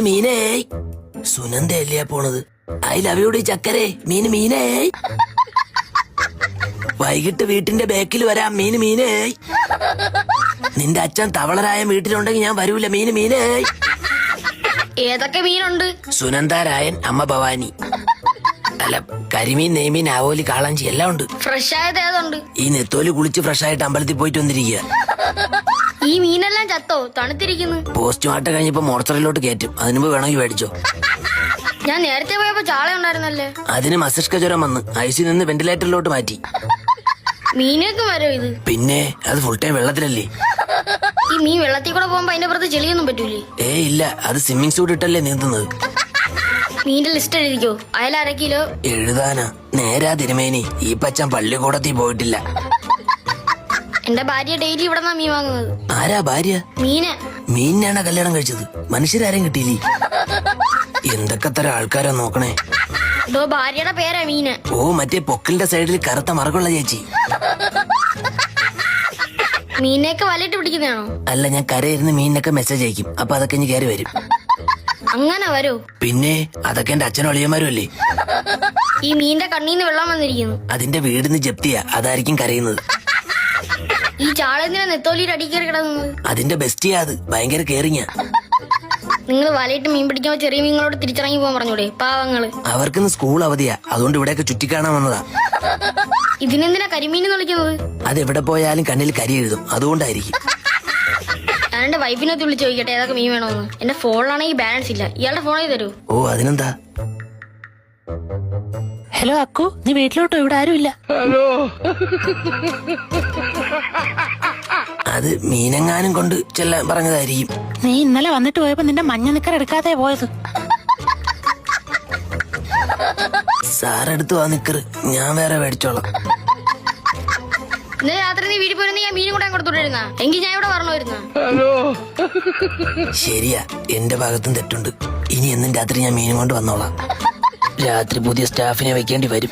മീനേ സുനന്ദ അല്ലയാ പോണത്. I love you D ചക്കരെ. മീനേ വൈകിട്ട് വീട്ടിന്റെ ബാക്കിൽ വരാം. മീനേ നിന്റെ അച്ഛൻ തവളരായ വീട്ടിലുണ്ടെങ്കിൽ ഞാൻ വരൂല. മീനേ ഏതൊക്കെ മീനുണ്ട്? സുനന്ദ രായൻ, അമ്മ ഭവാനി. അല്ല, കരിമീൻ, നെയ്മീൻ, ആവോലി, കാളാഞ്ചി എല്ലാം ഉണ്ട്. ഫ്രഷ് ആയത് ഏതുണ്ട്? ഈ നെത്തോലി കുളിച്ച് ഫ്രഷ് ആയിട്ട് അമ്പലത്തിൽ പോയിട്ട് വന്നിരിക്കുക. ഈ മീനെല്ലാം ചത്തോ? തണുത്തിരിക്കുന്നു. പോസ്റ്റ്മോർട്ടം കഴിഞ്ഞപ്പോ മോർച്ചറിലോട്ട് കയറ്റും. അതിനുമ്പ് വേണമെങ്കിൽ മേടിച്ചോ. ഞാൻ നേരത്തെ പോയപ്പോ ചാള ഉണ്ടായിരുന്നല്ലേ? അതിന് മസ്തിഷ്ക ജ്വരം വന്ന് ഐസിൽ നിന്ന് വെന്റിലേറ്ററിലോട്ട് മാറ്റി. മീനൊക്കെ വരോ ഇത്? പിന്നെ അത് ഫുൾ ടൈം വെള്ളത്തിലല്ലേ. ഈ മീൻ വെള്ളത്തിൽ കൂടെ പോകുമ്പോ അതിന്റെ പുറത്ത് ചെളിയൊന്നും പറ്റൂലേ? ഇല്ല, അത് സ്വിമ്മിങ് സൂട്ട് ഇട്ടല്ലേ നീന്തുന്നത്. മീന്റെ ലിസ്റ്റ് എഴുതിക്കോ. അയല 1/2 കിലോ. എഴുതാനാ? നേരാ തിരുമേനി, ഈ പച്ചൻ പള്ളിക്കൂടത്തിൽ പോയിട്ടില്ല. എന്റെ ഭാര്യ ഡെയിലി ഇവിടെ നിന്നാ മീൻ വാങ്ങുന്നത്. ആരാ ഭാര്യ? മീന്. മീനിനാണ് കല്യാണം കഴിച്ചത്. മനുഷ്യരാരും കിട്ടിയില്ലേ? എന്തൊക്കെ തരം ആൾക്കാരാ നോക്കണേ. ഭാര്യയുടെ പേരാ മീന്. ഓ, മറ്റേ പൊക്കിലിന്റെ സൈഡിൽ കറുത്ത മറകുള്ള ചേച്ചി. മീനൊക്കെ വലയിട്ട് പിടിക്കുന്നതാണോ? അല്ല, ഞാൻ കരയിരുന്ന് മീനിനൊക്കെ മെസ്സേജ് അയക്കും. അപ്പൊ അതൊക്കെ ഇനി കയറി വരും. അങ്ങനെ വരോ? പിന്നെ അതൊക്കെ എന്റെ അച്ഛനും അളിയന്മാരും അല്ലേ. ഈ മീന്റെ കണ്ണീന്ന് വെള്ളം വന്നിരിക്കുന്നു. അതിന്റെ വീടിന്ന് ജപ്തിയാ, അതായിരിക്കും കരയുന്നത്. ഈ ചാളെന്തിനാ നെത്തോലിയുടെ അടി കയറി കിടന്നത്? അതിന്റെ ബെസ്റ്റിയാ അത്. ഭയങ്കര കെയറിങ്ങാ. നിങ്ങൾ വലയിട്ട് മീൻ പിടിക്കുമ്പോ ചെറിയ മീനുകളോട് തിരിച്ചിറങ്ങി പോകാൻ പറഞ്ഞൂടെ? പാവങ്ങള്. അവർക്കിന്ന് സ്കൂൾ അവധിയാ, അതുകൊണ്ട് ഇവിടെയൊക്കെ ചുറ്റിക്കാണാൻ വന്നതാ. ഇതിനെന്തിനാ കരിമീൻ വിളിക്കുന്നത്? അതെവിടെ പോയാലും കണ്ണിൽ കരി എഴുതും, അതുകൊണ്ടായിരിക്കും. ഞാൻ എന്റെ വൈഫിനെ വിളിച്ച് ചോദിക്കട്ടെ ഏതൊക്കെ മീൻ വേണമെന്ന്. എന്റെ ഫോണിലാണെങ്കിൽ ബാലൻസ് ഇല്ല. ഇയാളുടെ ഫോണിൽ തരൂ. ഓ, അതിനെന്താ. ഹലോ അക്കു, നീ വീട്ടിലോട്ടോ? ഇവിടെ ആരുമില്ല. അത് മീനെങ്ങാനും കൊണ്ട് ചെല്ലാൻ പറഞ്ഞതായിരിക്കും. നീ ഇന്നലെ വന്നിട്ട് പോയപ്പോ നിന്റെ മഞ്ഞ നിക്കർ എടുക്കാതെ പോയത്. സാറെടുത്ത് വാ നിക്കറ്, ഞാൻ വേറെ മേടിച്ചോളാം. ഇന്നലെ രാത്രി നീ വീട്ടിൽ പോയിരുന്ന ഞാൻ മീനും കൂടെ കൊടുത്തുകൊണ്ടിരുന്ന എങ്കിൽ ഞാൻ ഇവിടെ പറഞ്ഞുവരുന്ന. ശരിയാ, എന്റെ ഭാഗത്തും തെറ്റുണ്ട്. ഇനി എന്നും രാത്രി ഞാൻ മീനും കൊണ്ട് വന്നോളാം. രാത്രി പുതിയ സ്റ്റാഫിനെ വെക്കേണ്ടി വരും.